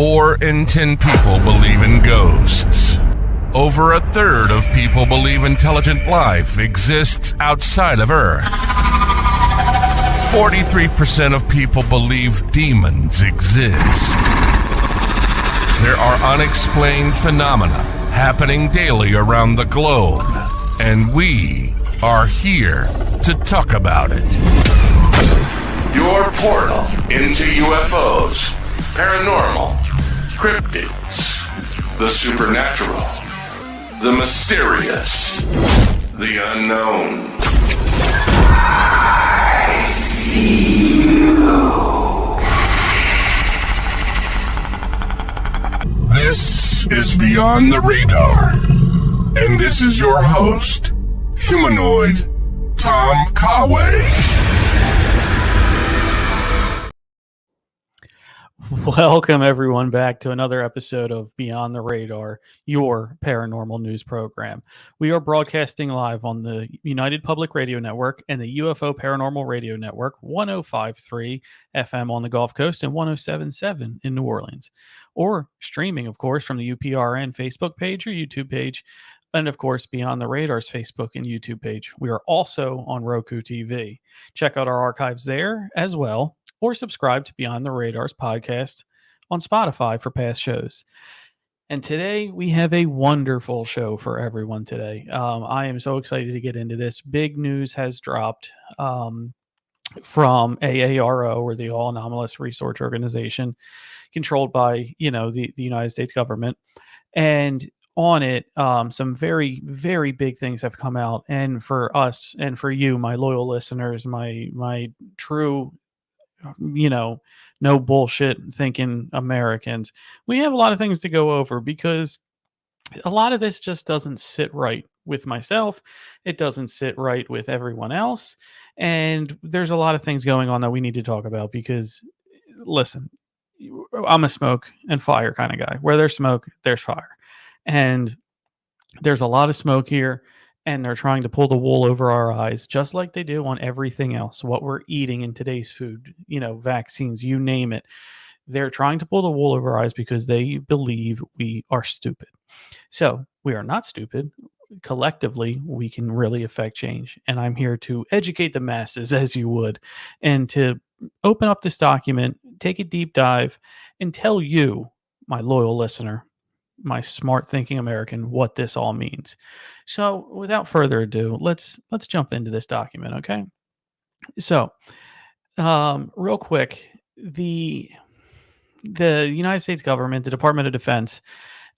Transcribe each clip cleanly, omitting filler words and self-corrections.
4 in 10 people believe in ghosts. Over a third of people believe intelligent life exists outside of Earth. 43% of people believe demons exist. There are unexplained phenomena happening daily around the globe, and we are here to talk about it. Your portal into UFOs, paranormal, cryptids, the supernatural, the mysterious, the unknown. I see you. This is Beyond the Radar, and this is your host, Humanoid Tom Conway. Welcome, everyone, back to another episode of Beyond the Radar, your paranormal news program. We are broadcasting live on the United Public Radio Network and the UFO Paranormal Radio Network, 105.3 FM on the Gulf Coast and 107.7 in New Orleans. Or streaming, of course, from the UPRN Facebook page or YouTube page, and, of course, Beyond the Radar's Facebook and YouTube page. We are also on Roku TV. Check out our archives there as well, or subscribe to Beyond the Radar's podcast on Spotify for past shows. And today we have a wonderful show for everyone today. I am so excited to get into this. Big news has dropped from AARO, or the All Anomalous Research Organization, controlled by, the United States government. And on it, some very, very big things have come out. And for us and for you, my loyal listeners, my true, no bullshit thinking Americans, we have a lot of things to go over because a lot of this just doesn't sit right with myself. It doesn't sit right with everyone else. And there's a lot of things going on that we need to talk about because, listen, I'm a smoke and fire kind of guy. Where there's smoke, there's fire. And there's a lot of smoke here, and they're trying to pull the wool over our eyes, just like they do on everything else, what we're eating in today's food, vaccines, you name it. They're trying to pull the wool over our eyes because they believe we are stupid. So we are not stupid. Collectively, we can really affect change. And I'm here to educate the masses, as you would, and to open up this document, take a deep dive, and tell you, my loyal listener, my smart thinking American, what this all means. So without further ado, let's jump into this document. Okay. So real quick, the United States government, the Department of Defense,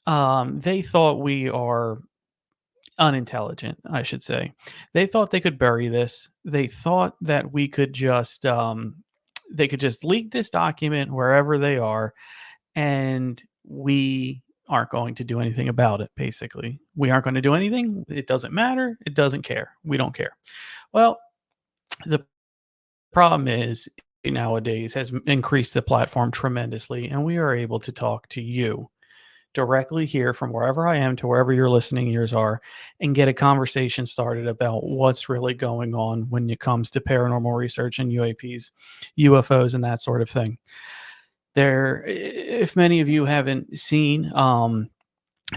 they thought we are unintelligent, I should say. They thought they could bury this. They thought that we could just they could just leak this document wherever they are, and we aren't going to do anything about it. Basically, we aren't going to do anything. It doesn't matter. It doesn't care. We don't care. Well, the problem is nowadays has increased the platform tremendously, and we are able to talk to you directly here from wherever I am to wherever your listening ears are and get a conversation started about what's really going on when it comes to paranormal research and UAPs, UFOs, and that sort of thing. There, if many of you haven't seen,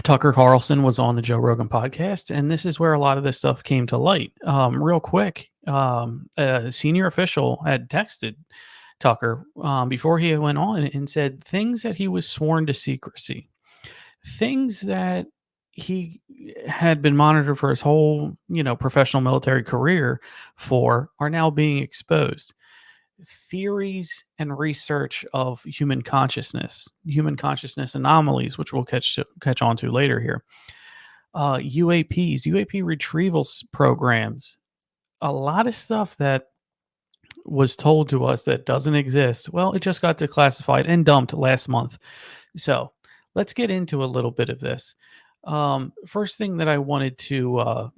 Tucker Carlson was on the Joe Rogan podcast, and this is where a lot of this stuff came to light. Real quick, a senior official had texted Tucker before he went on and said things that he was sworn to secrecy, things that he had been monitored for his whole, professional military career for, are now being exposed. Theories and research of human consciousness anomalies, which we'll catch on to later here. UAP retrieval programs, a lot of stuff that was told to us that doesn't exist. Well, it just got declassified and dumped last month. So let's get into a little bit of this. First thing that I wanted to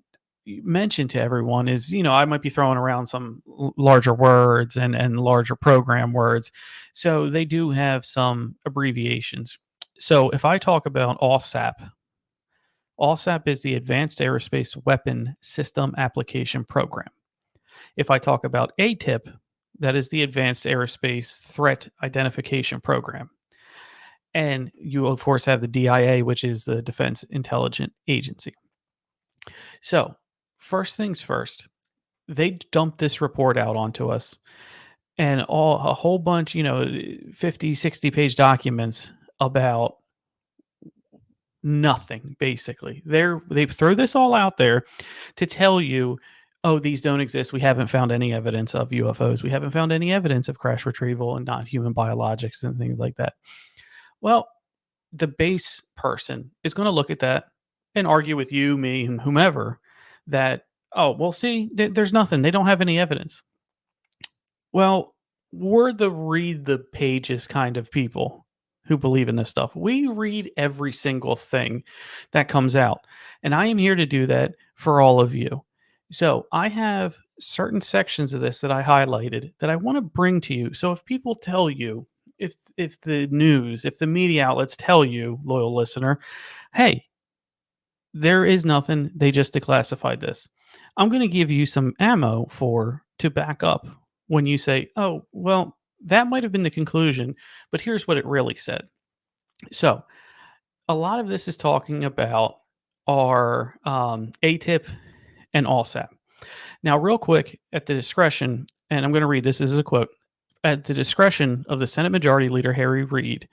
mention to everyone is, I might be throwing around some larger words and larger program words. So they do have some abbreviations. So if I talk about ALSAP is the Advanced Aerospace Weapon System Application Program. If I talk about ATIP, that is the Advanced Aerospace Threat Identification Program. And you, of course, have the DIA, which is the Defense Intelligence Agency. So, first things first, they dumped this report out onto us and a whole bunch, 50, 60-page documents about nothing, basically. They throw this all out there to tell you, oh, these don't exist. We haven't found any evidence of UFOs. We haven't found any evidence of crash retrieval and not human biologics and things like that. Well, the base person is going to look at that and argue with you, me, and whomever that, oh, well, see, there's nothing. They don't have any evidence. Well, we're the read the pages kind of people who believe in this stuff. We read every single thing that comes out. And I am here to do that for all of you. So I have certain sections of this that I highlighted that I want to bring to you. So if people tell you, if the news, if the media outlets tell you, loyal listener, hey, there is nothing, they just declassified this. I'm going to give you some ammo to back up when you say, oh, well, that might have been the conclusion, but here's what it really said. So, a lot of this is talking about our ATIP and ALSAP. Now, real quick, at the discretion, and I'm going to read this as a quote, at the discretion of the Senate Majority Leader Harry Reid,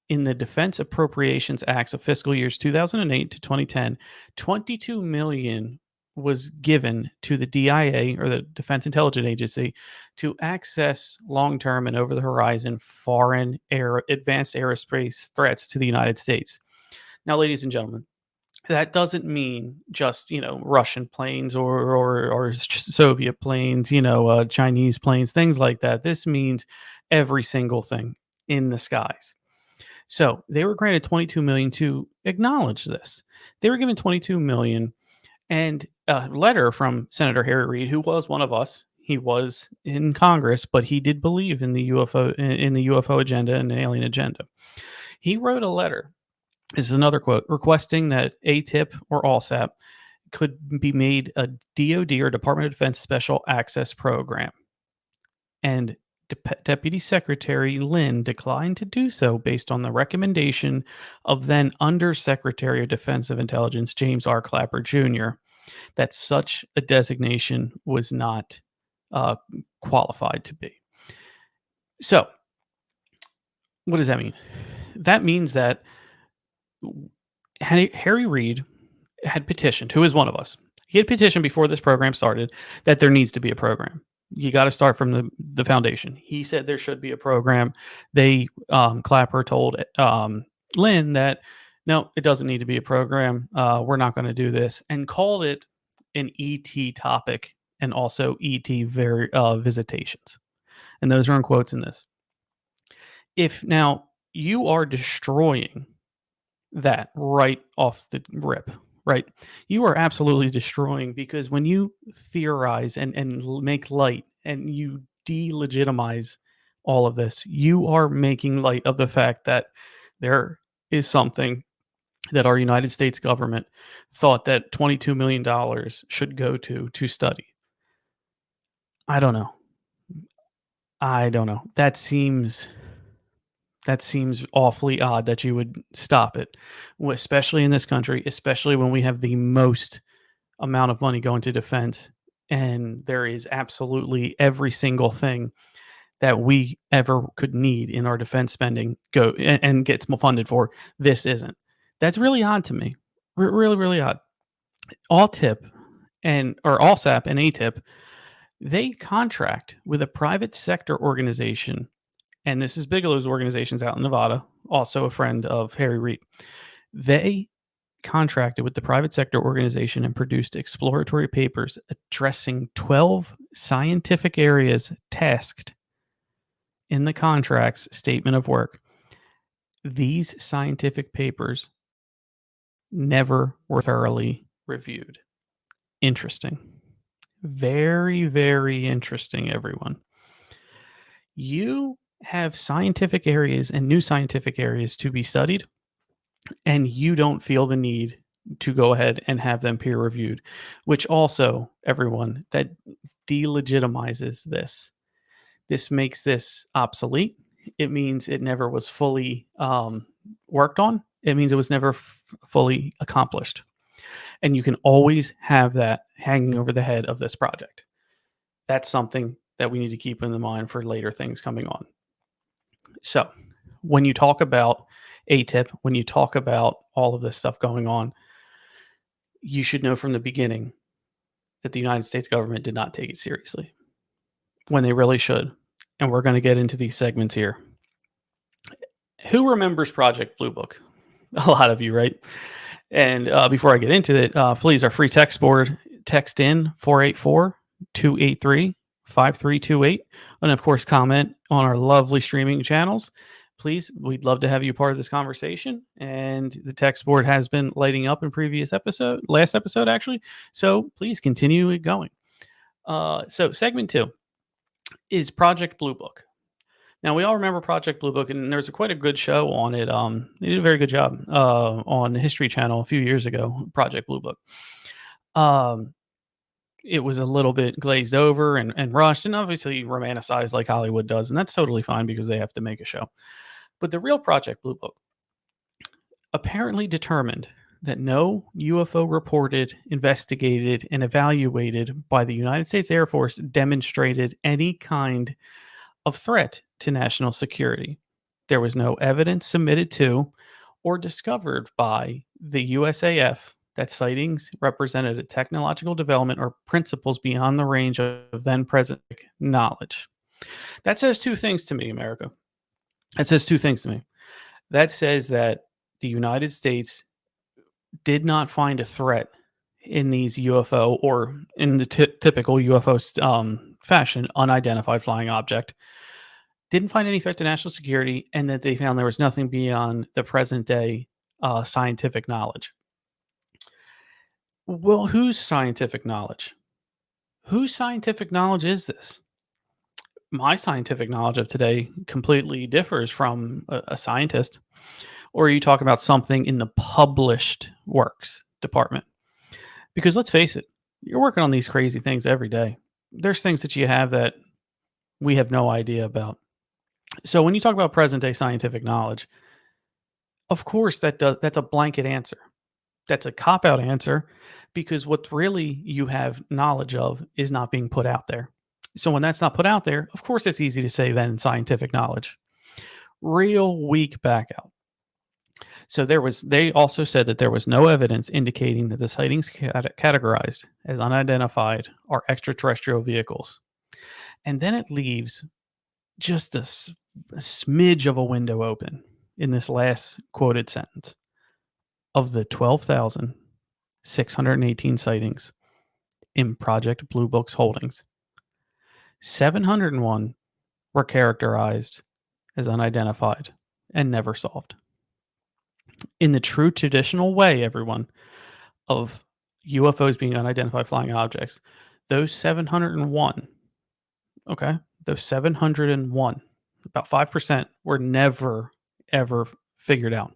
in the Defense Appropriations Acts of fiscal years 2008 to 2010, 22 million was given to the DIA, or the Defense Intelligence Agency, to access long-term and over-the-horizon foreign advanced aerospace threats to the United States. Now, ladies and gentlemen, that doesn't mean just Russian planes or Soviet planes, Chinese planes, things like that. This means every single thing in the skies. So they were granted 22 million to acknowledge this. They were given 22 million, and a letter from Senator Harry Reid, who was one of us. He was in Congress, but he did believe in the UFO agenda and the alien agenda. He wrote a letter. This is another quote, requesting that ATIP or ALSAP could be made a DoD or Department of Defense Special Access Program. And Deputy Secretary Lynn declined to do so based on the recommendation of then Undersecretary of Defense of Intelligence James R. Clapper Jr. that such a designation was not qualified to be. So, what does that mean? That means that Harry Reid had petitioned, who is one of us. He had petitioned before this program started that there needs to be a program. You got to start from the foundation. He said there should be a program. Clapper told Lynn that, no, it doesn't need to be a program. We're not going to do this, and called it an ET topic and also ET visitations. And those are in quotes in this. If now you are destroying that right off the rip, right? You are absolutely destroying, because when you theorize and make light and you delegitimize all of this, you are making light of the fact that there is something that our United States government thought that $22 million should go to study. I don't know. That seems awfully odd that you would stop it, especially in this country, especially when we have the most amount of money going to defense, and there is absolutely every single thing that we ever could need in our defense spending go and gets funded for. This isn't. That's really odd to me. Really, really odd. ALSAP and ATIP, they contract with a private sector organization, and this is Bigelow's organizations out in Nevada, also a friend of Harry Reid. They contracted with the private sector organization and produced exploratory papers addressing 12 scientific areas tasked in the contract's statement of work. These scientific papers never were thoroughly reviewed. Interesting. Very, very interesting, everyone. You have scientific areas and new scientific areas to be studied, and you don't feel the need to go ahead and have them peer reviewed, which also, everyone, that delegitimizes this. This makes this obsolete. it means it never was fully worked on. It means it was never fully accomplished. And you can always have that hanging over the head of this project. That's something that we need to keep in the mind for later things coming on. So, when you talk about ATIP, when you talk about all of this stuff going on, you should know from the beginning that the United States government did not take it seriously when they really should. And we're going to get into these segments here. Who remembers Project Blue Book? A lot of you, right? And before I get into it, please, our free text board, text in 484-283-5328. And of course, comment on our lovely streaming channels. Please, we'd love to have you part of this conversation. And the text board has been lighting up in last episode actually. So please continue it going. So segment 2 is Project Blue Book. Now, we all remember Project Blue Book, and there's quite a good show on it. They did a very good job on the History Channel a few years ago, Project Blue Book. It was a little bit glazed over and rushed, and obviously romanticized like Hollywood does, and that's totally fine because they have to make a show. But the real Project Blue Book apparently determined that no UFO reported, investigated, and evaluated by the United States Air Force demonstrated any kind of threat to national security. There was no evidence submitted to or discovered by the USAF that sightings represented a technological development or principles beyond the range of then present knowledge. That says two things to me, America. That says two things to me. That says that the United States did not find a threat in these UFO, or in the typical UFO fashion, unidentified flying object. Didn't find any threat to national security, and that they found there was nothing beyond the present day scientific knowledge. Well, whose scientific knowledge? Whose scientific knowledge is this? My scientific knowledge of today completely differs from a scientist. Or you talk about something in the published works department. Because let's face it, you're working on these crazy things every day. There's things that you have that we have no idea about. So when you talk about present day scientific knowledge, of course that's a blanket answer. That's a cop out answer, because what really you have knowledge of is not being put out there. So when that's not put out there, of course it's easy to say then scientific knowledge. Real weak back out. So they also said that there was no evidence indicating that the sightings categorized as unidentified are extraterrestrial vehicles. And then it leaves just a smidge of a window open in this last quoted sentence. Of the 12,618 sightings in Project Blue Book's holdings, 701 were characterized as unidentified and never solved. In the true traditional way, everyone, of UFOs being unidentified flying objects, those 701, those 701, about 5%, were never, ever figured out.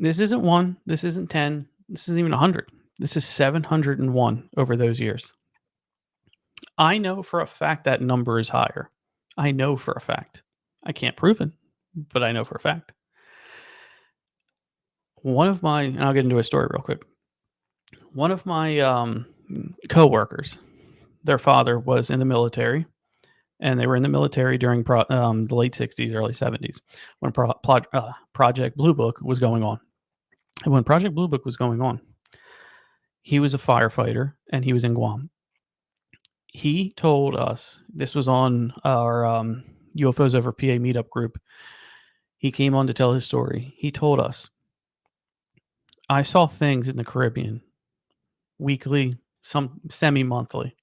This isn't 1, this isn't 10, this isn't even 100. This is 701 over those years. I know for a fact that number is higher. I know for a fact. I can't prove it, but I know for a fact. And I'll get into a story real quick. One of my co-workers, their father was in the military, and they were in the military during the late 60s, early 70s, when Project Blue Book was going on. And when Project Blue Book was going on, he was a firefighter, and he was in Guam. He told us, this was on our UFOs Over PA meetup group. He came on to tell his story. He told us, I saw things in the Caribbean weekly, some semi-monthly,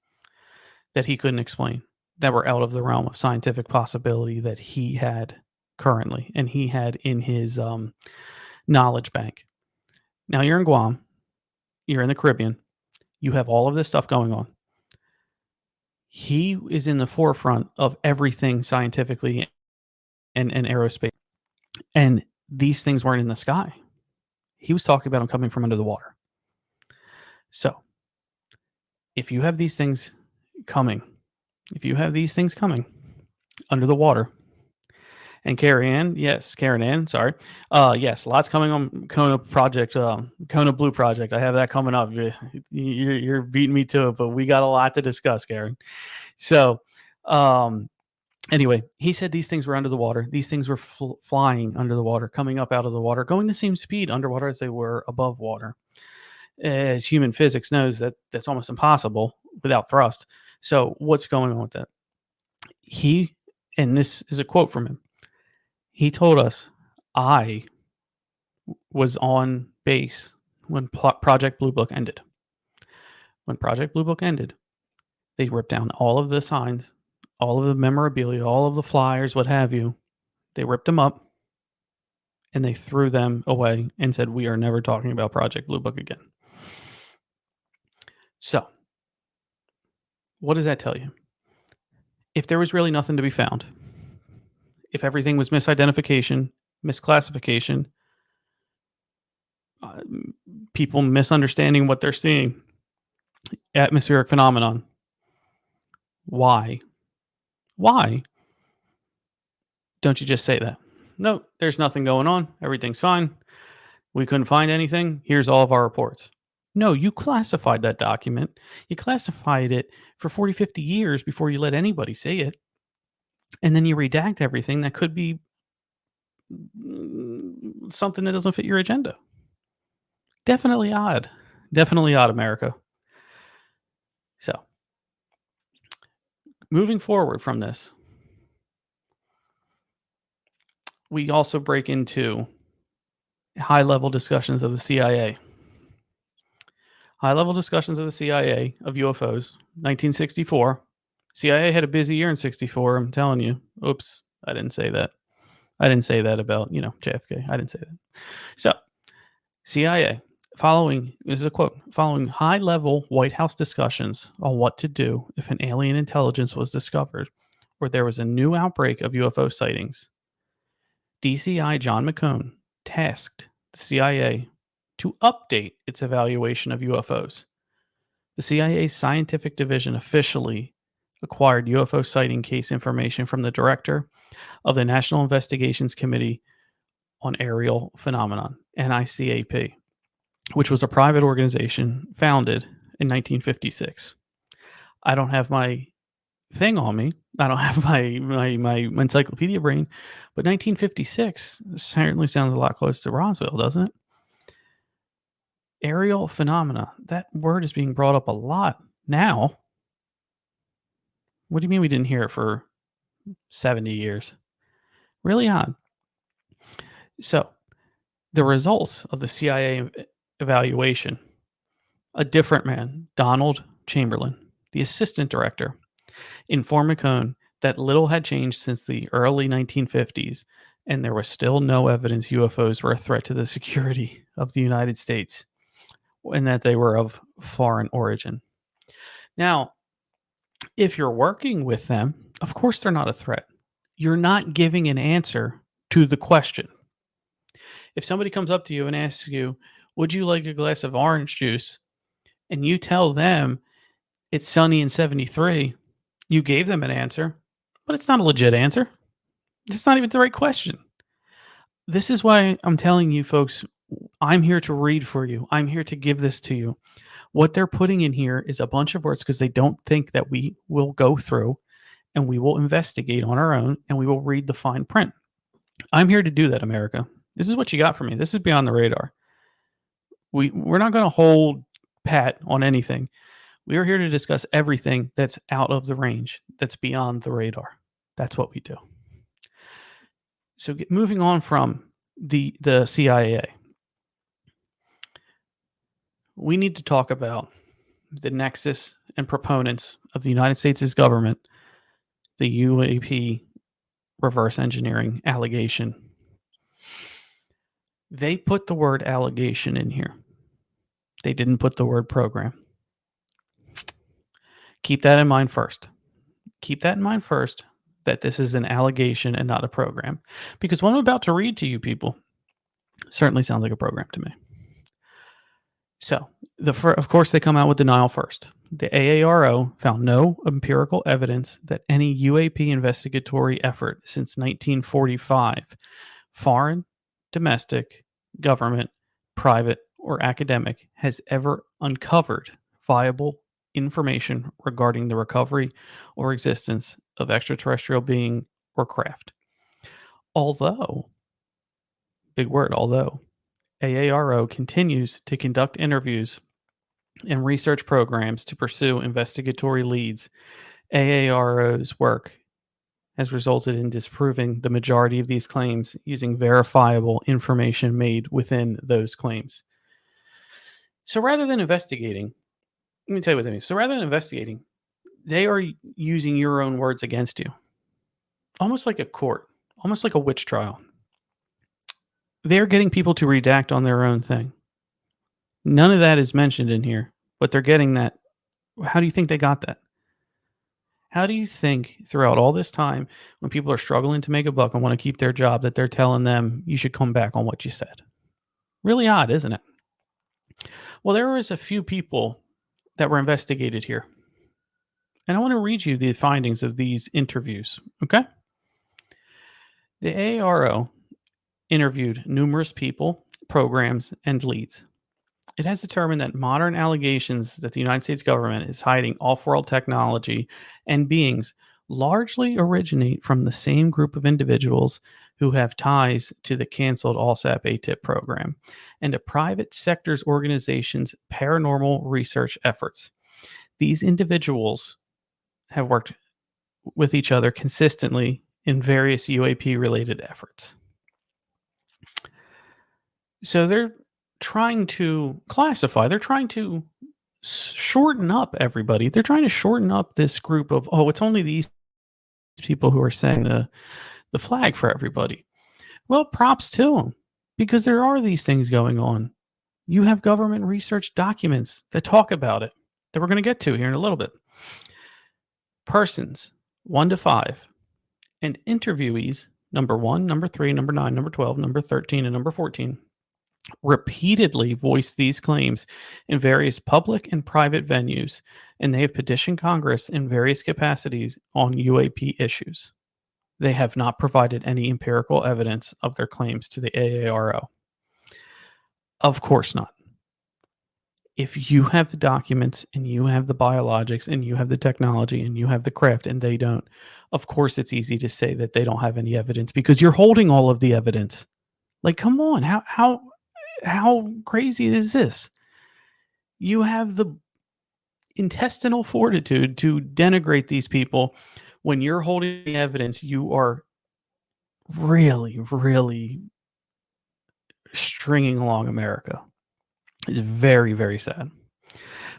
that he couldn't explain, that were out of the realm of scientific possibility that he had currently, and he had in his knowledge bank. Now you're in Guam, you're in the Caribbean, you have all of this stuff going on. He is in the forefront of everything scientifically and aerospace. And these things weren't in the sky. He was talking about them coming from under the water. So if you have these things coming under the water, And Karen Ann, sorry. Yes, lots coming on Kona Project, Kona Blue Project. I have that coming up. You're beating me to it, but we got a lot to discuss, Karen. So, anyway, he said these things were under the water. These things were flying under the water, coming up out of the water, going the same speed underwater as they were above water. As human physics knows, that's almost impossible without thrust. So what's going on with that? And this is a quote from him. He told us, I was on base when Project Blue Book ended. When Project Blue Book ended, they ripped down all of the signs, all of the memorabilia, all of the flyers, what have you. They ripped them up and they threw them away and said, we are never talking about Project Blue Book again. So, what does that tell you? If there was really nothing to be found, if everything was misidentification, misclassification, people misunderstanding what they're seeing, atmospheric phenomenon, why don't you just say that? No, there's nothing going on. Everything's fine. We couldn't find anything. Here's all of our reports. No, you classified that document. You classified it for 40, 50 years before you let anybody see it. And then you redact everything that could be something that doesn't fit your agenda. Definitely odd. Definitely odd, America. So, moving forward from this, we also break into high-level discussions of the CIA. High-level discussions of the CIA of UFOs. 1964. CIA had a busy year in 64. I'm telling you. Oops, I didn't say that. I didn't say that about, JFK. I didn't say that. So, CIA, this is a quote, following high-level White House discussions on what to do if an alien intelligence was discovered or there was a new outbreak of UFO sightings, DCI John McCone tasked the CIA to update its evaluation of UFOs. The CIA's scientific division officially acquired UFO sighting case information from the director of the National Investigations Committee on Aerial Phenomenon, NICAP, which was a private organization founded in 1956. I don't have my thing on me. I don't have my encyclopedia brain, but 1956 certainly sounds a lot closer to Roswell, doesn't it? Aerial phenomena. That word is being brought up a lot now. What do you mean we didn't hear it for 70 years? Really odd. So, the results of the CIA evaluation, a different man, Donald Chamberlain, the assistant director, informed McCone that little had changed since the early 1950s, and there was still no evidence UFOs were a threat to the security of the United States, and that they were of foreign origin. Now, if you're working with them, of course they're not a threat. You're not giving an answer to the question. If somebody comes up to you and asks you, would you like a glass of orange juice? And you tell them it's sunny in 73, you gave them an answer, but it's not a legit answer. It's not even the right question. This is why I'm telling you folks, I'm here to read for you. I'm here to give this to you. What they're putting in here is a bunch of words because they don't think that we will go through and we will investigate on our own and we will read the fine print. I'm here to do that, America. This is what you got for me. This is beyond the radar. We're not going to hold pat on anything. We are here to discuss everything that's out of the range, that's beyond the radar. That's what we do. So moving on from the CIA, we need to talk about the nexus and proponents of the United States' government, the UAP reverse engineering allegation. They put the word allegation in here. They didn't put the word program. Keep that in mind first. Keep that in mind first, that this is an allegation and not a program. Because what I'm about to read to you people certainly sounds like a program to me. So, of course, they come out with denial first. The AARO found no empirical evidence that any UAP investigatory effort since 1945, foreign, domestic, government, private, or academic, has ever uncovered viable information regarding the recovery or existence of extraterrestrial being or craft. Although, big word, although, AARO continues to conduct interviews and research programs to pursue investigatory leads. AARO's work has resulted in disproving the majority of these claims using verifiable information made within those claims. So rather than investigating, let me tell you what that means. So rather than investigating, they are using your own words against you, almost like a court, almost like a witch trial. They're getting people to redact on their own thing. None of that is mentioned in here, but they're getting that. How do you think they got that? How do you think throughout all this time, when people are struggling to make a buck and want to keep their job, that they're telling them you should come back on what you said? Really odd, isn't it? Well, there was a few people that were investigated here. And I want to read you the findings of these interviews. Okay. The AARO interviewed numerous people, programs, and leads. It has determined that modern allegations that the United States government is hiding off world technology and beings largely originate from the same group of individuals who have ties to the canceled ALSAP ATIP program and a private sector's organization's paranormal research efforts. These individuals have worked with each other consistently in various UAP related efforts. So they're trying to classify, they're trying to shorten up everybody. They're trying to shorten up this group of, oh, it's only these people who are saying the flag for everybody. Well, props to them, because there are these things going on. You have government research documents that talk about it that we're going to get to here in a little bit. Persons 1 to 5 and interviewees number 1, number 3, number 9, number 12, number 13, and number 14 repeatedly voiced these claims in various public and private venues, and they have petitioned Congress in various capacities on UAP issues. They have not provided any empirical evidence of their claims to the AARO. Of course not. If you have the documents and you have the biologics and you have the technology and you have the craft and they don't, of course it's easy to say that they don't have any evidence because you're holding all of the evidence. Like, come on, how crazy is this? You have the intestinal fortitude to denigrate these people when you're holding the evidence. You are really, really stringing along America. It's very, very sad.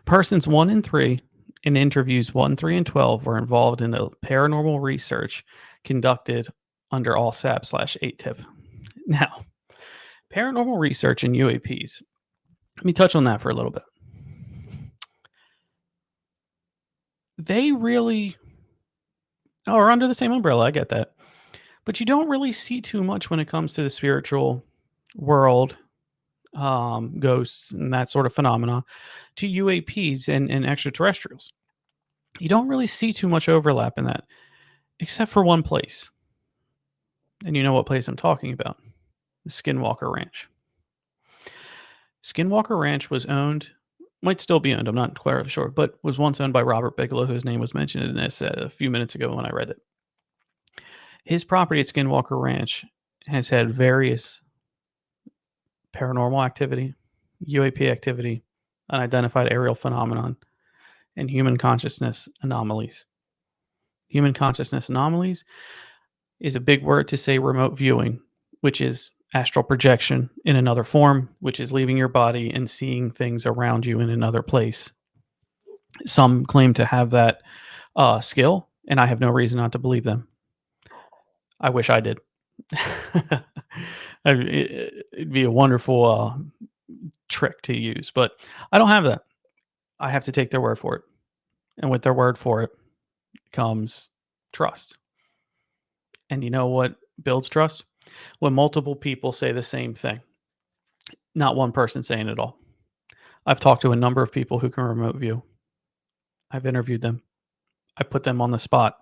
Persons 1 and 3 in interviews 1, 3, and 12 were involved in the paranormal research conducted under ALSAP/ATIP. Now, paranormal research and UAPs. Let me touch on that for a little bit. They really are under the same umbrella. I get that. But you don't really see too much when it comes to the spiritual world, ghosts, and that sort of phenomena, to UAPs and extraterrestrials. You don't really see too much overlap in that, except for one place. And you know what place I'm talking about: the Skinwalker Ranch. Skinwalker Ranch was owned, might still be owned, I'm not entirely sure, but was once owned by Robert Bigelow, whose name was mentioned in this a few minutes ago when I read it. His property at Skinwalker Ranch has had various paranormal activity, UAP activity, unidentified aerial phenomenon, and human consciousness anomalies. Human consciousness anomalies is a big word to say remote viewing, which is astral projection in another form, which is leaving your body and seeing things around you in another place. Some claim to have that skill, and I have no reason not to believe them. I wish I did. It'd be a wonderful trick to use, but I don't have that. I have to take their word for it. And with their word for it comes trust. And you know what builds trust? When multiple people say the same thing, not one person saying it all. I've talked to a number of people who can remote view. I've interviewed them. I put them on the spot.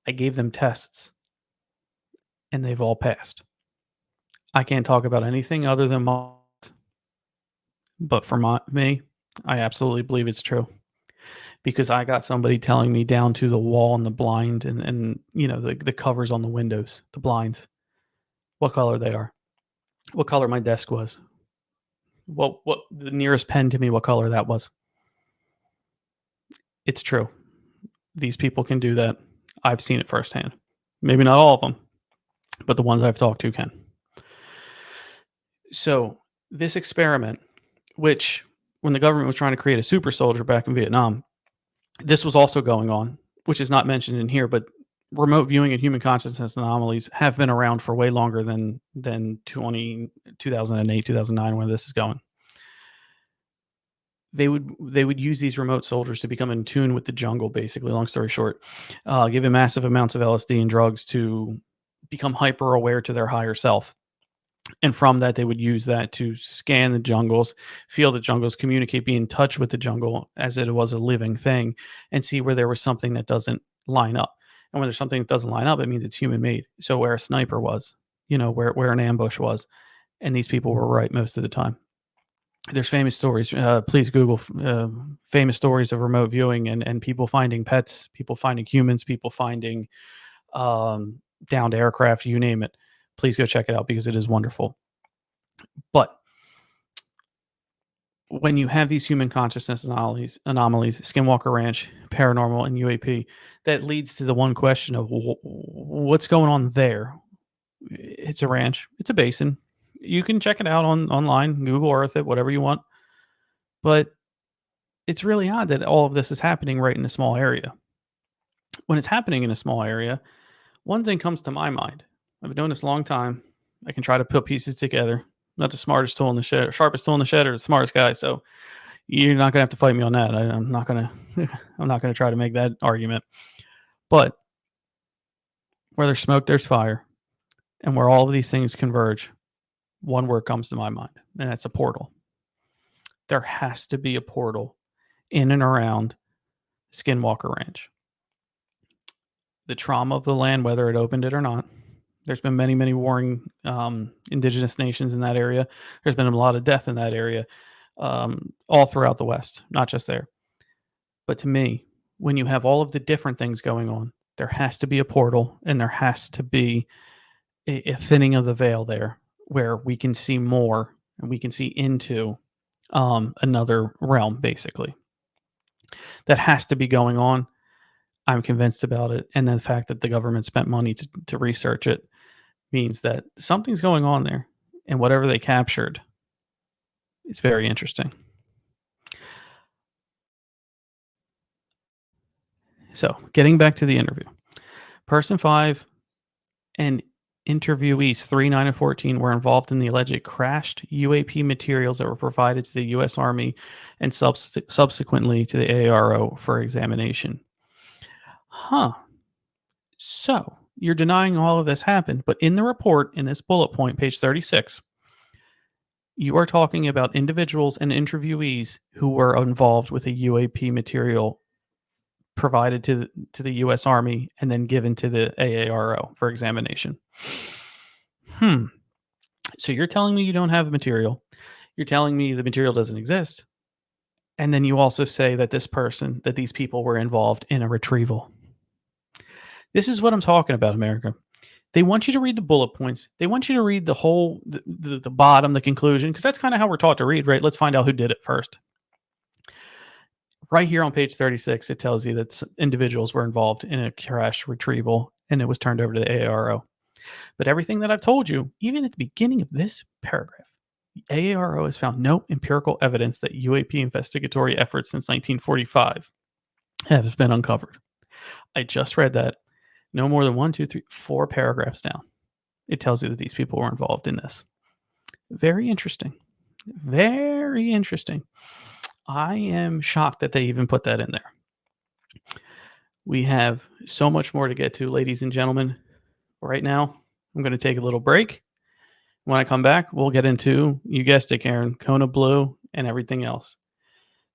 I gave them tests, and they've all passed. I can't talk about anything other than but for me, I absolutely believe it's true because I got somebody telling me down to the wall and the blind and the covers on the windows, the blinds, what color they are, what color my desk was, what the nearest pen to me, what color that was. It's true. These people can do that. I've seen it firsthand. Maybe not all of them, but the ones I've talked to can. So this experiment, which when the government was trying to create a super soldier back in Vietnam, this was also going on, which is not mentioned in here, but remote viewing and human consciousness anomalies have been around for way longer than 2008, 2009, when this is going. They would use these remote soldiers to become in tune with the jungle, basically, long story short, given massive amounts of LSD and drugs to become hyper aware to their higher self. And from that, they would use that to scan the jungles, feel the jungles, communicate, be in touch with the jungle as it was a living thing, and see where there was something that doesn't line up. And when there's something that doesn't line up, it means it's human made. So where a sniper was, where an ambush was, and these people were right most of the time. There's famous stories. Please Google famous stories of remote viewing and people finding pets, people finding humans, people finding downed aircraft, you name it. Please go check it out because it is wonderful. But when you have these human consciousness anomalies, Skinwalker Ranch, paranormal, and UAP, that leads to the one question of what's going on there? It's a ranch. It's a basin. You can check it out online, Google Earth it, whatever you want. But it's really odd that all of this is happening right in a small area. When it's happening in a small area, one thing comes to my mind. I've been doing this a long time. I can try to put pieces together. Not the smartest tool in the shed, or sharpest tool in the shed, or the smartest guy. So you're not gonna have to fight me on that. I'm not gonna try to make that argument. But where there's smoke, there's fire, and where all of these things converge, one word comes to my mind, and that's a portal. There has to be a portal in and around Skinwalker Ranch. The trauma of the land, whether it opened it or not. There's been many, many warring indigenous nations in that area. There's been a lot of death in that area, all throughout the West, not just there. But to me, when you have all of the different things going on, there has to be a portal and there has to be a thinning of the veil there where we can see more and we can see into another realm, basically. That has to be going on. I'm convinced about it. And the fact that the government spent money to research it means that something's going on there. And whatever they captured is very interesting. So, getting back to the interview. Person 5 and interviewees 3, 9, and 14 were involved in the alleged crashed UAP materials that were provided to the U.S. Army and subsequently to the AARO for examination. So, you're denying all of this happened, but in the report, in this bullet point, page 36, you are talking about individuals and interviewees who were involved with a UAP material provided to the U.S. Army and then given to the AARO for examination. So you're telling me you don't have the material. You're telling me the material doesn't exist. And then you also say that these people were involved in a retrieval. This is what I'm talking about, America. They want you to read the bullet points. They want you to read the whole, the bottom, the conclusion, because that's kind of how we're taught to read, right? Let's find out who did it first. Right here on page 36, it tells you that individuals were involved in a crash retrieval, and it was turned over to the AARO. But everything that I've told you, even at the beginning of this paragraph, the AARO has found no empirical evidence that UAP investigatory efforts since 1945 have been uncovered. I just read that. No more than 1, 2, 3, 4 paragraphs down. It tells you that these people were involved in this. Very interesting. Very interesting. I am shocked that they even put that in there. We have so much more to get to, ladies and gentlemen. Right now, I'm going to take a little break. When I come back, we'll get into, you guessed it, Karen, Kona Blue and everything else.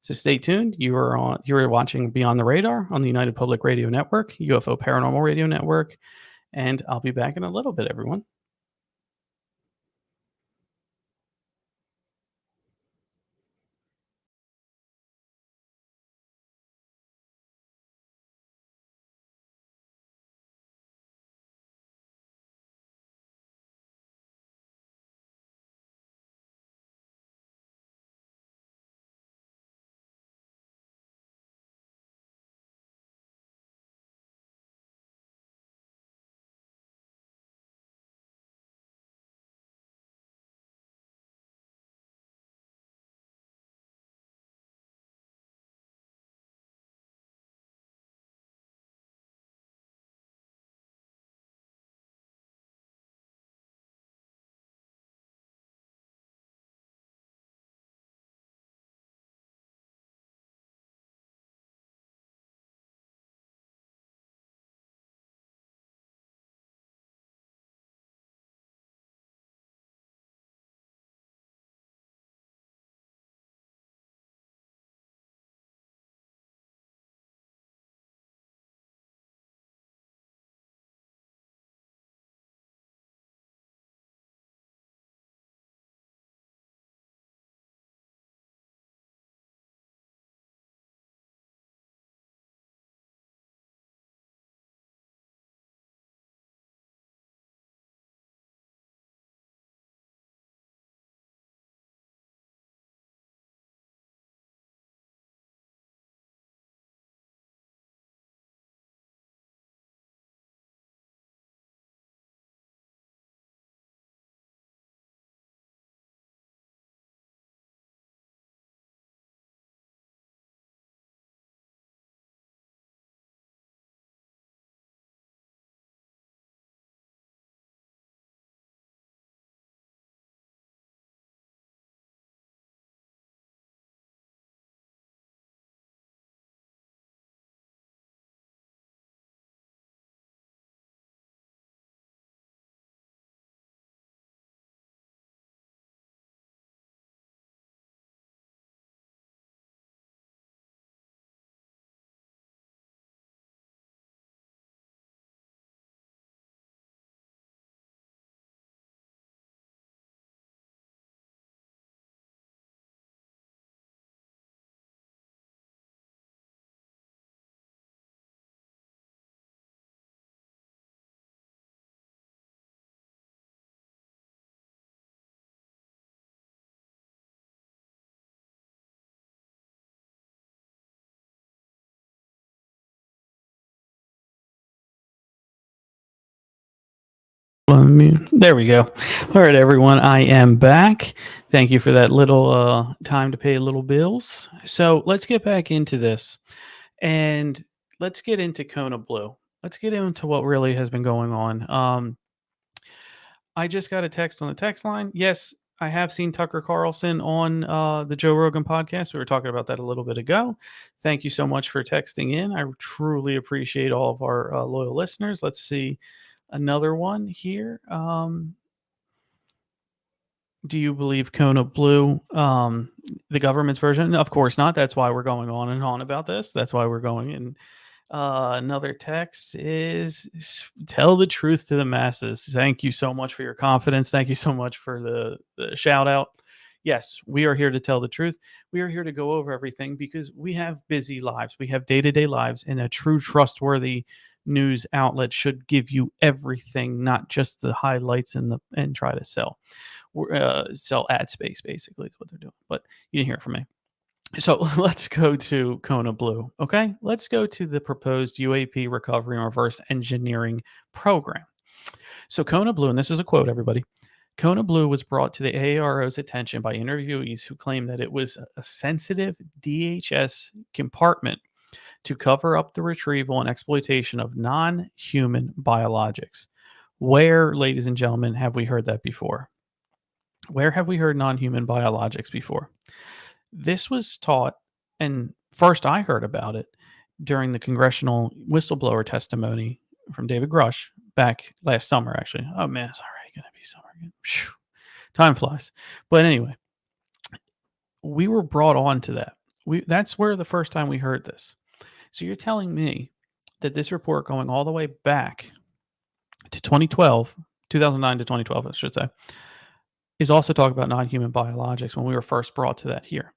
So stay tuned. You are watching Beyond the Radar on the United Public Radio Network, UFO Paranormal Radio Network, and I'll be back in a little bit, everyone. There we go. All right, everyone. I am back. Thank you for that little time to pay little bills. So let's get back into this and let's get into Kona Blue. Let's get into what really has been going on. I just got a text on the text line. Yes, I have seen Tucker Carlson on the Joe Rogan podcast. We were talking about that a little bit ago. Thank you so much for texting in. I truly appreciate all of our loyal listeners. Let's see another one here. Do you believe Kona Blue, the government's version? Of course not. That's why we're going on and on about this. That's why we're going in. Another text is tell the truth to the masses. Thank you so much for your confidence. Thank you so much for the shout out. Yes, we are here to tell the truth. We are here to go over everything because we have busy lives. We have day-to-day lives, and a true trustworthy news outlet should give you everything, not just the highlights and try to sell ad space, basically is what they're doing. But you didn't hear it from me. So let's go to Kona Blue. Okay, let's go to the proposed UAP recovery and reverse engineering program. So Kona Blue, and this is a quote, everybody. Kona Blue was brought to the AARO's attention by interviewees who claimed that it was a sensitive DHS compartment to cover up the retrieval and exploitation of non-human biologics. Where, ladies and gentlemen, have we heard that before? Where have we heard non-human biologics before? This was taught, and first I heard about it during the congressional whistleblower testimony from David Grush back last summer, actually. Oh man, it's already going to be summer again. Whew. Time flies. But anyway, we were brought on to that. That's where the first time we heard this. So you're telling me that this report going all the way back to 2009 to 2012, I should say, is also talking about non-human biologics when we were first brought to that here.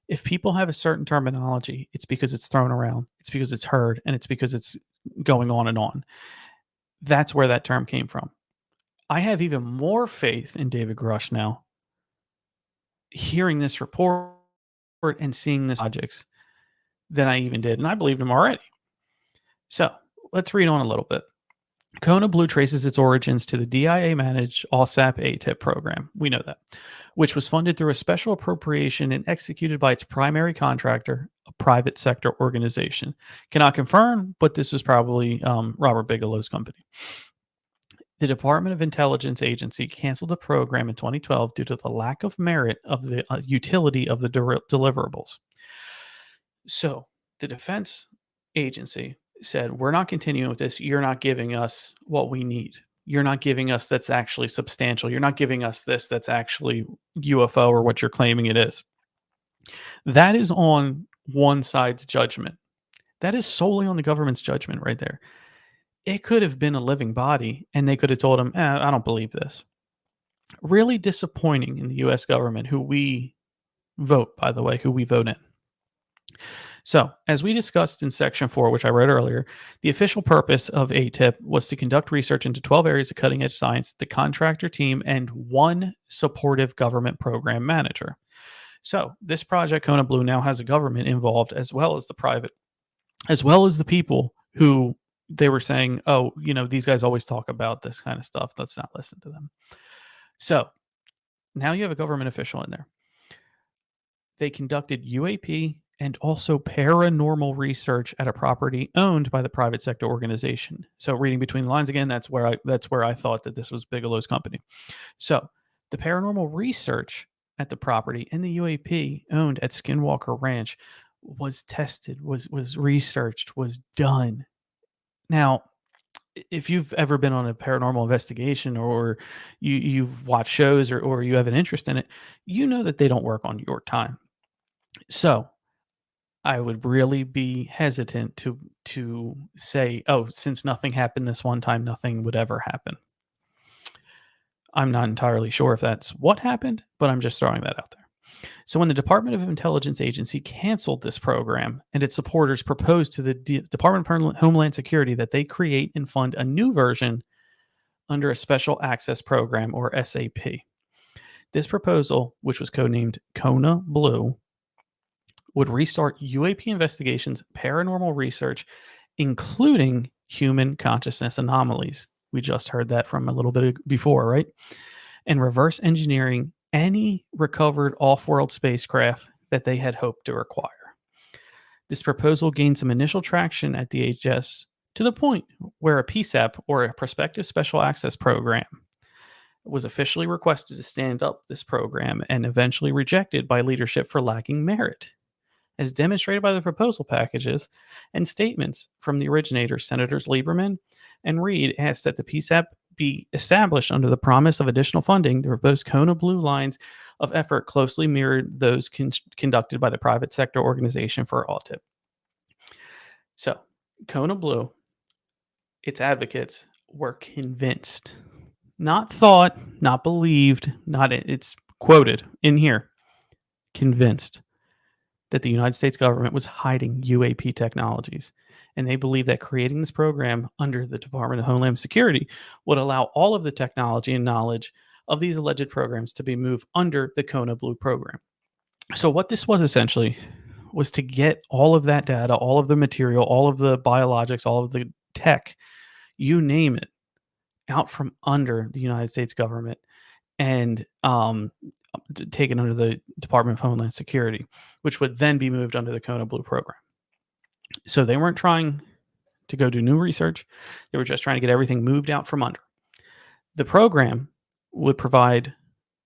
If people have a certain terminology, it's because it's thrown around, it's because it's heard, and it's because it's going on and on. That's where that term came from. I have even more faith in David Grush now, hearing this report and seeing this logics than I even did, and I believed him already. So let's read on a little bit. Kona Blue traces its origins to the DIA-managed ALSAP ATIP program. We know that, which was funded through a special appropriation and executed by its primary contractor, a private sector organization. Cannot confirm, but this was probably Robert Bigelow's company. The Department of Intelligence Agency canceled the program in 2012 due to the lack of merit of the utility of the deliverables. So the defense agency said, we're not continuing with this. You're not giving us what we need. You're not giving us that's actually substantial. You're not giving us this that's actually UFO or what you're claiming it is. That is on one side's judgment. That is solely on the government's judgment right there. It could have been a living body, and they could have told him, I don't believe this. Really disappointing in the U.S. government, who we vote, by the way, who we vote in. So, as we discussed in Section 4, which I read earlier, the official purpose of ATIP was to conduct research into 12 areas of cutting-edge science, the contractor team, and one supportive government program manager. So, this Project Kona Blue now has a government involved, as well as the private, as well as the people who they were saying, oh, these guys always talk about this kind of stuff. Let's not listen to them. So, now you have a government official in there. They conducted UAP and also paranormal research at a property owned by the private sector organization. So reading between the lines again, that's where I thought that this was Bigelow's company. So the paranormal research at the property and the UAP owned at Skinwalker Ranch was tested, was researched, was done. Now, if you've ever been on a paranormal investigation or you've watched shows or you have an interest in it, you know that they don't work on your time. So I would really be hesitant to say, oh, since nothing happened this one time, nothing would ever happen. I'm not entirely sure if that's what happened, but I'm just throwing that out there. So when the Department of Intelligence Agency canceled this program and its supporters proposed to the Department of Homeland Security that they create and fund a new version under a Special Access Program, or SAP. This proposal, which was codenamed Kona Blue, would restart UAP investigations, paranormal research, including human consciousness anomalies. We just heard that from a little bit before, right? And reverse engineering any recovered off-world spacecraft that they had hoped to acquire. This proposal gained some initial traction at DHS to the point where a PSAP, or a Prospective Special Access Program, was officially requested to stand up this program and eventually rejected by leadership for lacking merit, as demonstrated by the proposal packages and statements from the originators. Senators Lieberman and Reid asked that the PSAP be established under the promise of additional funding. The proposed Kona Blue lines of effort closely mirrored those conducted by the private sector organization for ALTIP. So, Kona Blue, its advocates were convinced, not thought, not believed, it's quoted in here, convinced that the United States government was hiding UAP technologies. And they believed that creating this program under the Department of Homeland Security would allow all of the technology and knowledge of these alleged programs to be moved under the Kona Blue program. So what this was essentially was to get all of that data, all of the material, all of the biologics, all of the tech, you name it, out from under the United States government and taken under the Department of Homeland Security, which would then be moved under the Kona Blue program. So they weren't trying to go do new research. They were just trying to get everything moved out from under. The program would provide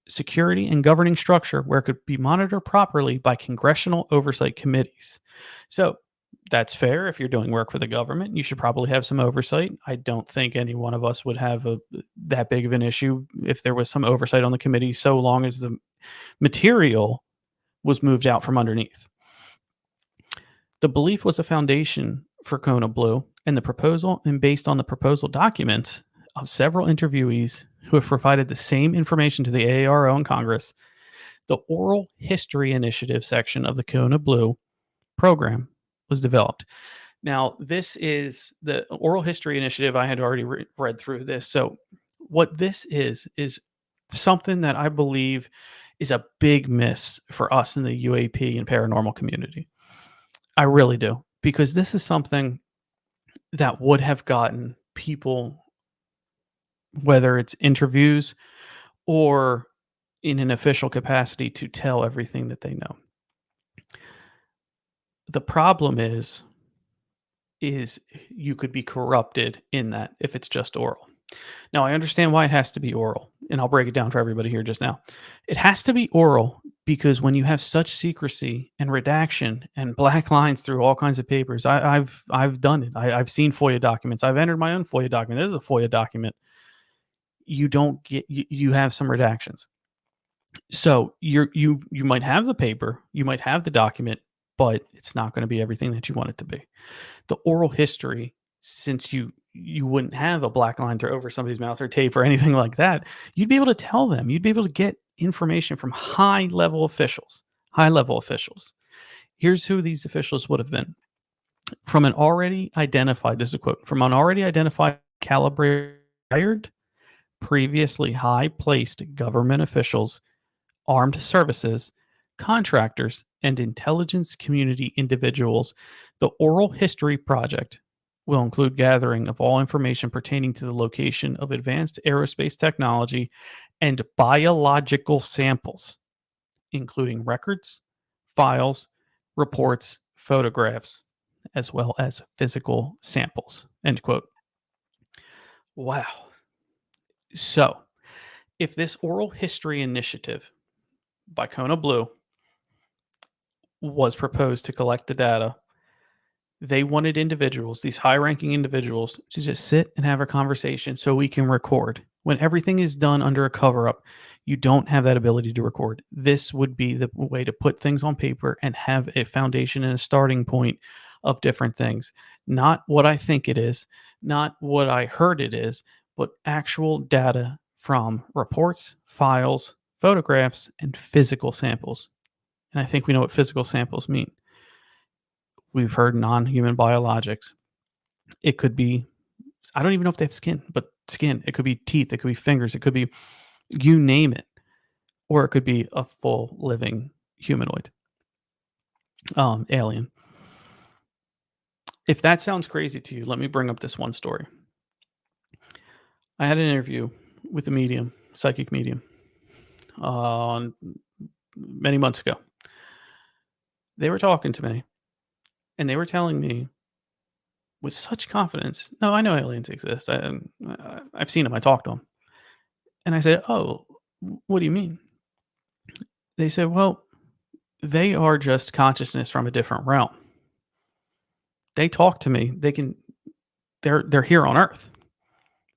security and governing structure where it could be monitored properly by congressional oversight committees. So that's fair. If you're doing work for the government, you should probably have some oversight. I don't think any one of us would have that big of an issue if there was some oversight on the committee, so long as the material was moved out from underneath. The belief was a foundation for Kona Blue, and based on the proposal documents of several interviewees who have provided the same information to the AARO and Congress, the Oral History Initiative section of the Kona Blue program was developed. Now, this is the Oral History Initiative. I had already read through this. So, what this is something that I believe is a big miss for us in the UAP and paranormal community. I really do, because this is something that would have gotten people, whether it's interviews or in an official capacity, to tell everything that they know. The problem is you could be corrupted in that if it's just oral. Now, I understand why it has to be oral, and I'll break it down for everybody here just now. It has to be oral because when you have such secrecy and redaction and black lines through all kinds of papers, I've done it. I've seen FOIA documents. I've entered my own FOIA document. This is a FOIA document. You don't get you have some redactions. So you might have the paper, you might have the document, but it's not going to be everything that you want it to be. The oral history, since you wouldn't have a black line through over somebody's mouth or tape or anything like that, you'd be able to tell them. You'd be able to get information from high level officials. High level officials. Here's who these officials would have been. From an already identified, this is a quote, from an already identified calibrated, previously high placed government officials, armed services, contractors, and intelligence community individuals, the Oral History Project will include gathering of all information pertaining to the location of advanced aerospace technology and biological samples, including records, files, reports, photographs, as well as physical samples. End quote. Wow. So, if this oral history initiative by Kona Blue was proposed to collect the data, they wanted individuals, these high ranking individuals, to just sit and have a conversation so we can record. When everything is done under a cover up, you don't have that ability to record. This would be the way to put things on paper and have a foundation and a starting point of different things. Not what I think it is, not what I heard it is, but actual data from reports, files, photographs, and physical samples. And I think we know what physical samples mean. We've heard non-human biologics. It could be, I don't even know if they have skin, but skin. It could be teeth. It could be fingers. It could be, you name it. Or it could be a full living humanoid alien. If that sounds crazy to you, let me bring up this one story. I had an interview with a medium, psychic medium, many months ago. They were talking to me, and they were telling me with such confidence, "No, I know aliens exist. I've seen them. I talked to them." And I said, "Oh, what do you mean?" They said, "Well, they are just consciousness from a different realm. They talk to me. They're here on Earth."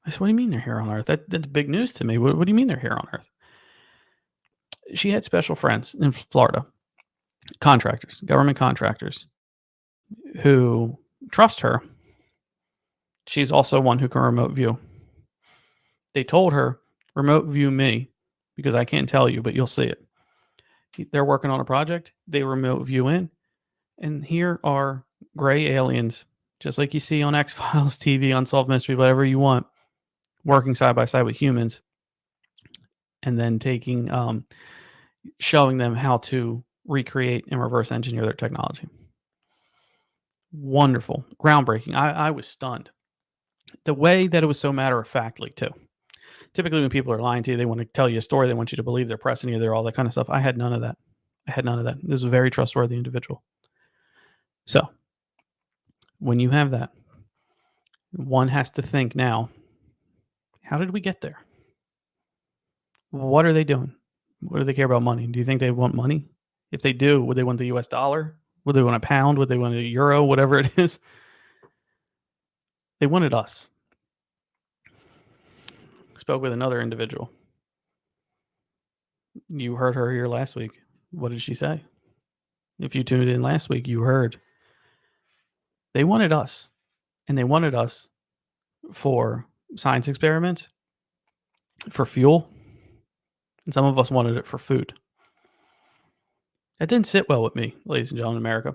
I said, "What do you mean they're here on Earth? That's big news to me. What do you mean they're here on Earth?" She had special friends in Florida, contractors, government contractors, who trust her. She's also one who can remote view. They told her, "Remote view me because I can't tell you, but you'll see it." They're working on a project. They remote view in, and here are gray aliens, just like you see on X-Files TV, Unsolved Mystery, whatever you want, working side by side with humans, and then showing them how to recreate and reverse engineer their technology. Wonderful, groundbreaking. I was stunned. The way that it was so matter of factly too. Typically, when people are lying to you, they want to tell you a story. They want you to believe they're pressing you. They're all that kind of stuff. I had none of that. This is a very trustworthy individual. So, when you have that, one has to think now, how did we get there? What are they doing? What do they care about money? Do you think they want money? If they do, would they want the US dollar? Would they want a pound? Would they want a euro? Whatever it is. They wanted us. Spoke with another individual. You heard her here last week. What did she say? if you tuned in last week, you heard they wanted us, and they wanted us for science experiments, for fuel, and some of us wanted it for food. That didn't sit well with me, ladies and gentlemen, America.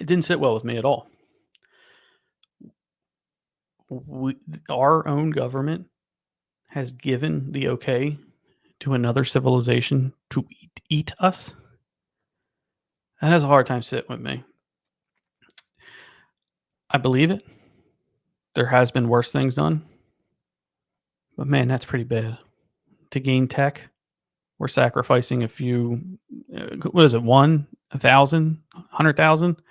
It didn't sit well with me at all. Our own government has given the okay to another civilization to eat us. That has a hard time sitting with me. I believe it. There has been worse things done. But man, that's pretty bad. To gain tech, we're sacrificing a few, what is it, 1,000, 100,000?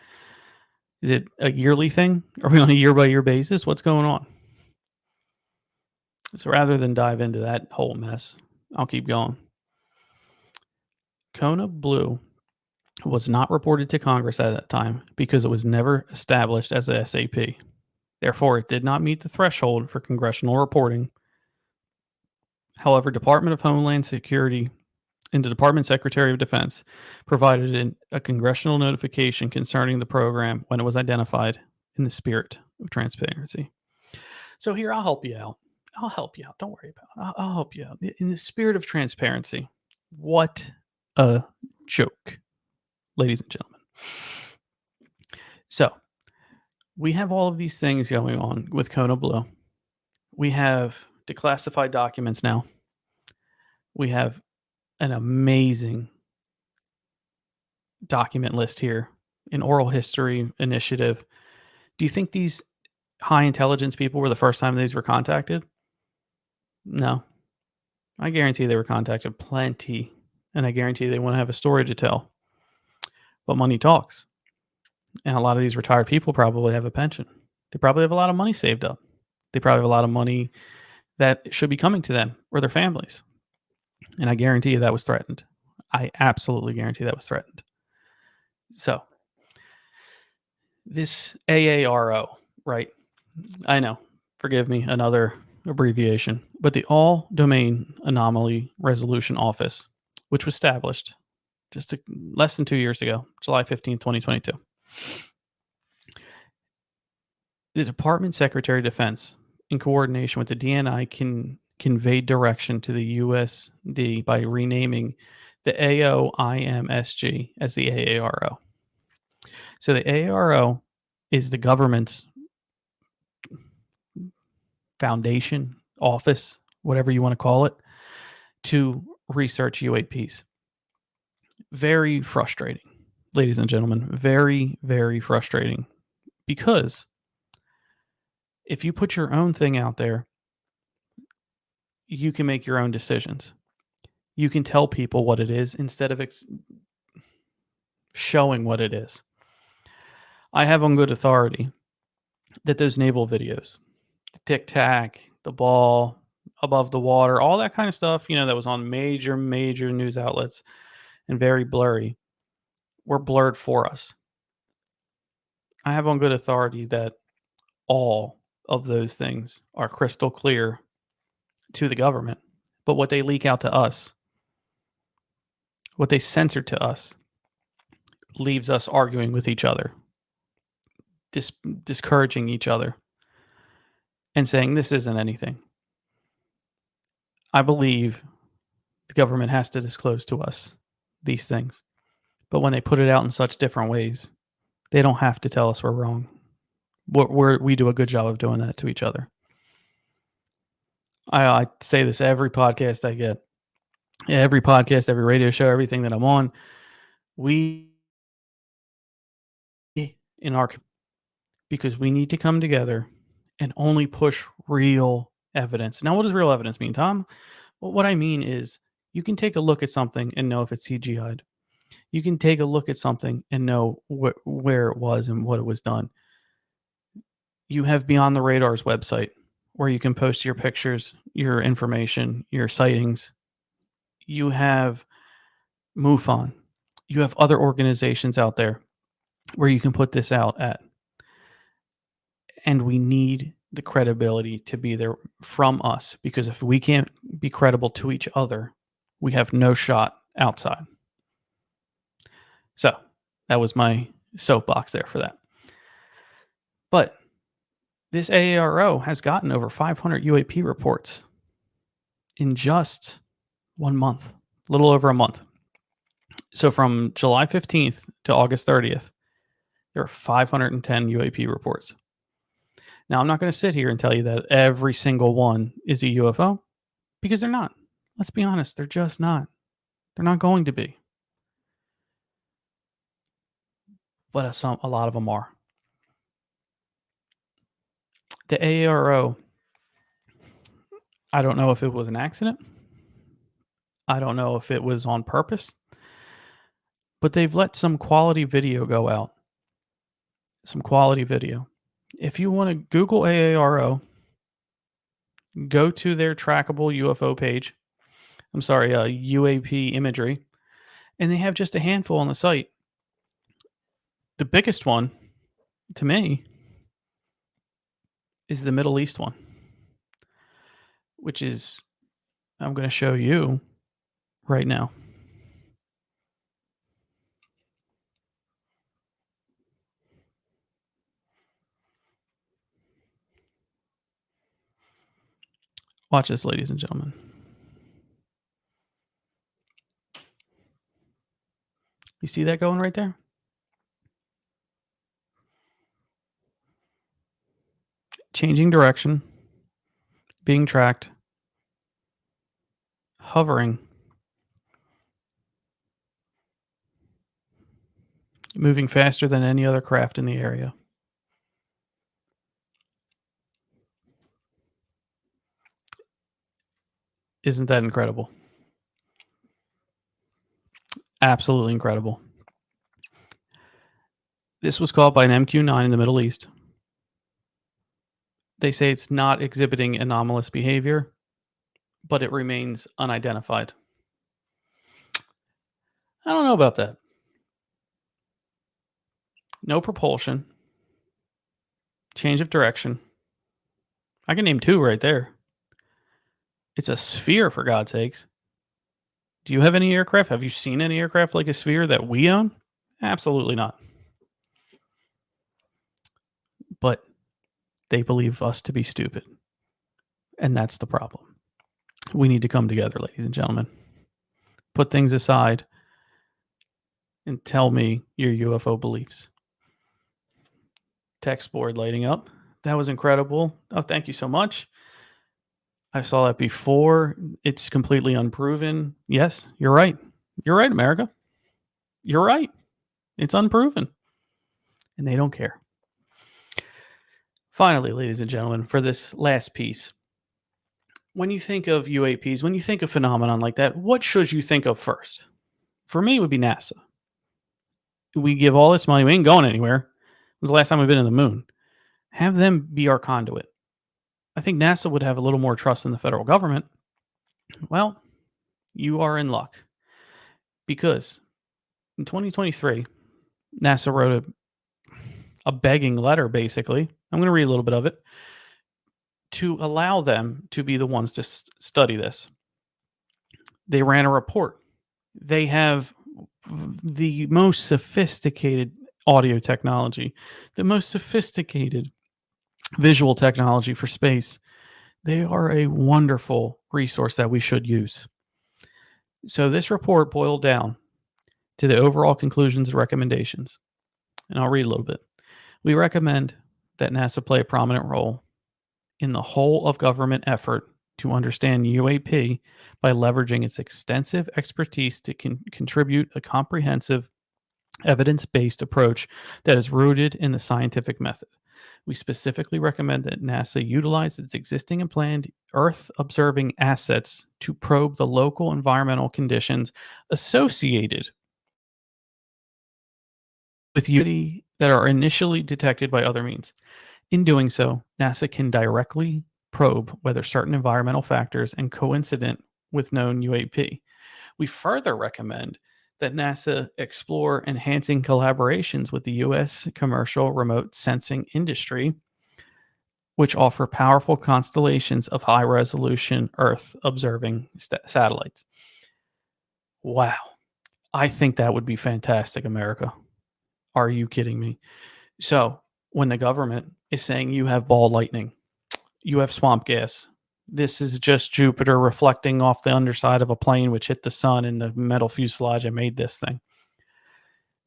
Is it a yearly thing? Are we on a year-by-year basis? What's going on? So rather than dive into that whole mess, I'll keep going. Kona Blue was not reported to Congress at that time because it was never established as a SAP. Therefore, it did not meet the threshold for congressional reporting. However, Department of Homeland Security and the Department Secretary of Defense provided a congressional notification concerning the program when it was identified in the spirit of transparency. So here, I'll help you out. Don't worry about it. I'll help you out. In the spirit of transparency, what a joke, ladies and gentlemen. So we have all of these things going on with Kona Blue. We have declassified documents now. We have an amazing document list here, an oral history initiative. Do you think these high intelligence people were the first time these were contacted? No. I guarantee they were contacted plenty, and I guarantee they want to have a story to tell. But money talks. And a lot of these retired people probably have a pension. They probably have a lot of money saved up. They probably have a lot of money that should be coming to them or their families. And I guarantee you that was threatened. I absolutely guarantee that was threatened. So, this AARO, right? I know. Forgive me, another abbreviation. But the All Domain Anomaly Resolution Office, which was established just less than 2 years ago, July 15th, 2022. The Department Secretary of Defense, in coordination with the DNI, conveyed direction to the USD by renaming the AOIMSG as the AARO. So the AARO is the government's foundation, office, whatever you want to call it, to research UAPs. Very frustrating, ladies and gentlemen. Very, very frustrating. Because if you put your own thing out there, you can make your own decisions. You can tell people what it is instead of showing what it is. I have on good authority that those naval videos, the tic-tac, the ball above the water, all that kind of stuff, that was on major news outlets and very blurry, were blurred for us. I have on good authority that all of those things are crystal clear to the government. But what they leak out to us, what they censor to us, leaves us arguing with each other, discouraging each other, and saying this isn't anything. I believe the government has to disclose to us these things. But when they put it out in such different ways, they don't have to tell us we're wrong. We do a good job of doing that to each other. I say this every podcast I get. Every podcast, every radio show, everything that I'm on. We in our, because we need to come together and only push real evidence. Now, what does real evidence mean, Tom? Well, what I mean is you can take a look at something and know if it's CGI'd. You can take a look at something and know where it was and what it was done. You have Beyond the Radar's website where you can post your pictures, your information, your sightings. You have MUFON. You have other organizations out there where you can put this out at. And we need the credibility to be there from us, because if we can't be credible to each other, we have no shot outside. So That was my soapbox there for that. But this AARO has gotten over 500 UAP reports in just 1 month, a little over a month. So from July 15th to August 30th, there are 510 UAP reports. Now, I'm not going to sit here and tell you that every single one is a UFO because they're not. Let's be honest, they're just not. They're not going to be. But a lot of them are. The AARO, I don't know if it was an accident. I don't know if it was on purpose. But they've let some quality video go out. Some quality video. If you want to Google AARO, go to their trackable UFO page. I'm sorry, UAP imagery. And they have just a handful on the site. The biggest one, to me, is the Middle East one, which is, I'm going to show you right now. Watch this, ladies and gentlemen. You see that going right there? Changing direction, being tracked, hovering, moving faster than any other craft in the area. Isn't that incredible? Absolutely incredible. This was caught by an MQ-9 in the Middle East. They say it's not exhibiting anomalous behavior, but it remains unidentified. I don't know about that. No propulsion. Change of direction. I can name two right there. It's a sphere, for God's sakes. Do you have any aircraft? Have you seen any aircraft like a sphere that we own? Absolutely not. But they believe us to be stupid. And that's the problem. We need to come together, ladies and gentlemen. Put things aside and tell me your UFO beliefs. Text board lighting up. That was incredible. Oh, thank you so much. I saw that before. It's completely unproven. Yes, you're right. You're right, America. You're right. It's unproven. And they don't care. Finally, ladies and gentlemen, for this last piece, when you think of UAPs, when you think of phenomenon like that, what should you think of first? For me, it would be NASA. We give all this money. We ain't going anywhere. It was the last time we've been to the moon. Have them be our conduit. I think NASA would have a little more trust in the federal government. Well, you are in luck. Because in 2023, NASA wrote a begging letter, basically. I'm going to read a little bit of it, to allow them to be the ones to study this. They ran a report. They have the most sophisticated audio technology, the most sophisticated visual technology for space. They are a wonderful resource that we should use. So this report boiled down to the overall conclusions and recommendations. And I'll read a little bit. We recommend that NASA play a prominent role in the whole of government effort to understand UAP by leveraging its extensive expertise to contribute a comprehensive, evidence-based approach that is rooted in the scientific method. We specifically recommend that NASA utilize its existing and planned Earth-observing assets to probe the local environmental conditions associated with UAP that are initially detected by other means. In doing so, NASA can directly probe whether certain environmental factors are coincident with known UAP. We further recommend that NASA explore enhancing collaborations with the U.S. commercial remote sensing industry, which offer powerful constellations of high-resolution Earth-observing satellites. Wow. I think that would be fantastic, America. Are you kidding me? So when the government is saying you have ball lightning, you have swamp gas, this is just Jupiter reflecting off the underside of a plane which hit the sun and the metal fuselage and made this thing.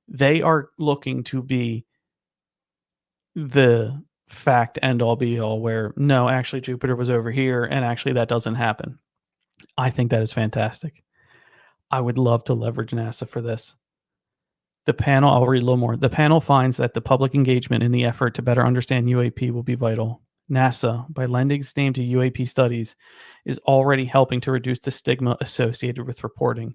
They are looking to be the fact end all be all where no, actually Jupiter was over here and actually that doesn't happen. I think that is fantastic. I would love to leverage NASA for this. The panel, I'll read a little more. The panel finds that the public engagement in the effort to better understand UAP will be vital. NASA, by lending its name to UAP studies, is already helping to reduce the stigma associated with reporting.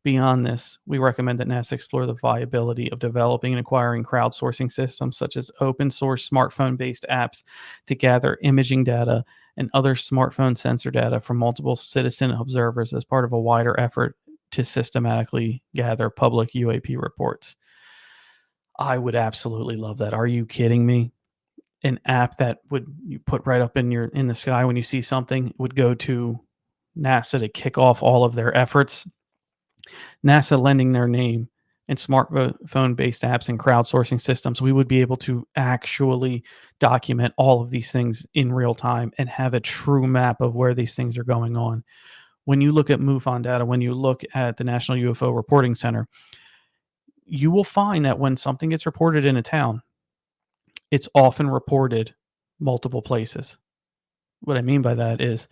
Beyond this, we recommend that NASA explore the viability of developing and acquiring crowdsourcing systems such as open source smartphone based apps to gather imaging data and other smartphone sensor data from multiple citizen observers as part of a wider effort to systematically gather public UAP reports. I would absolutely love that. Are you kidding me? An app that would you put right up in the sky when you see something would go to NASA to kick off all of their efforts. NASA lending their name and smartphone based apps and crowdsourcing systems, we would be able to actually document all of these things in real time and have a true map of where these things are going on. When you look at MUFON data, when you look at the National UFO Reporting Center, you will find that when something gets reported in a town, it's often reported multiple places. What I mean by that is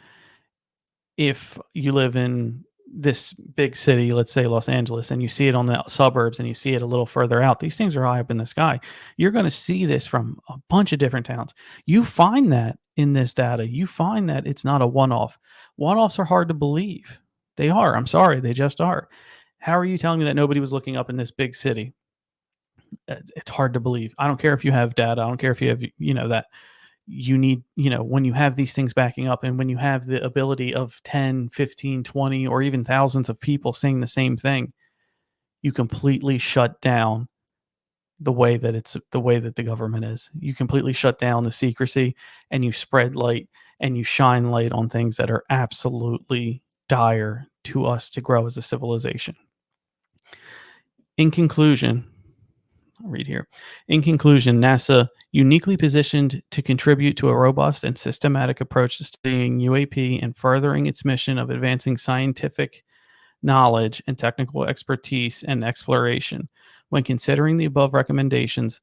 if you live in this big city, let's say Los Angeles, and you see it on the suburbs and you see it a little further out, these things are high up in the sky. You're going to see this from a bunch of different towns. You find that in this data, you find that it's not a one off. One offs are hard to believe. They are. I'm sorry. They just are. How are you telling me that nobody was looking up in this big city? It's hard to believe. I don't care if you have data. I don't care if you have, that you need, when you have these things backing up and when you have the ability of 10, 15, 20, or even thousands of people saying the same thing, you completely shut down the way that the government is. You completely shut down the secrecy and you spread light and you shine light on things that are absolutely dire to us to grow as a civilization. In conclusion, I'll read here. In conclusion, NASA uniquely positioned to contribute to a robust and systematic approach to studying UAP and furthering its mission of advancing scientific knowledge and technical expertise and exploration. When considering the above recommendations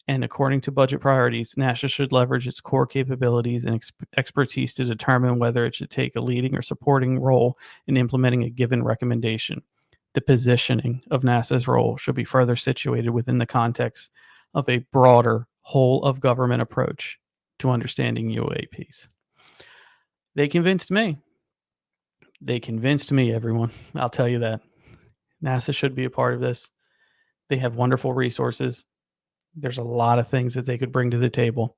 and according to budget priorities, NASA should leverage its core capabilities and expertise to determine whether it should take a leading or supporting role in implementing a given recommendation. The positioning of NASA's role should be further situated within the context of a broader whole of government approach to understanding UAPs. They convinced me. They convinced me, everyone. I'll tell you that. NASA should be a part of this. They have wonderful resources. There's a lot of things that they could bring to the table.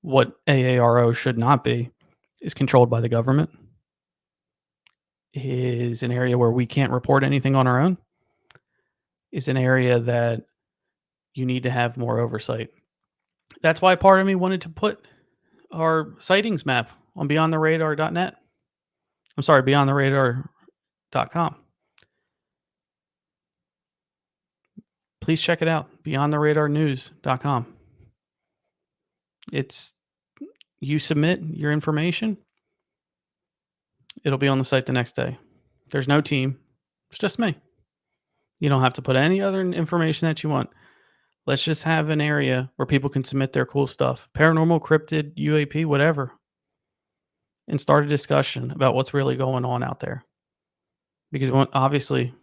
What AARO should not be is controlled by the government, is an area where we can't report anything on our own, is an area that you need to have more oversight. That's why part of me wanted to put our sightings map on beyondtheradar.net. I'm sorry, beyondtheradar.com. Please check it out, beyondtheradarnews.com. It's, you submit your information, it'll be on the site the next day. There's no team. It's just me. You don't have to put any other information that you want. Let's just have an area where people can submit their cool stuff, paranormal, cryptid, UAP, whatever, and start a discussion about what's really going on out there. Because obviously,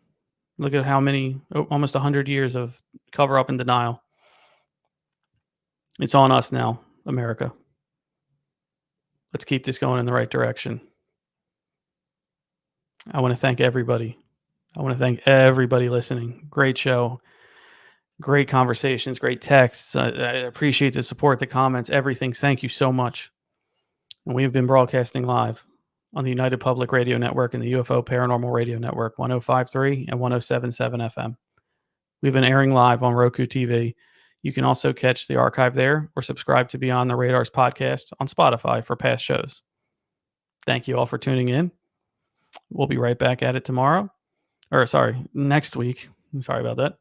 look at how many, almost 100 years of cover up and denial. It's on us now, America. Let's keep this going in the right direction. I want to thank everybody. I want to thank everybody listening. Great show. Great conversations, great texts. I appreciate the support, the comments, everything. Thank you so much. And we have been broadcasting live on the United Public Radio Network and the UFO Paranormal Radio Network, 105.3 and 107.7 FM. We've been airing live on Roku TV. You can also catch the archive there or subscribe to Beyond the Radar's podcast on Spotify for past shows. Thank you all for tuning in. We'll be right back at it tomorrow. Next week. Sorry about that.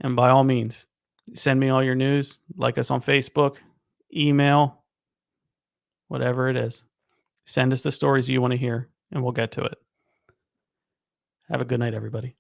And by all means, send me all your news, like us on Facebook, email, whatever it is. Send us the stories you want to hear, and we'll get to it. Have a good night, everybody.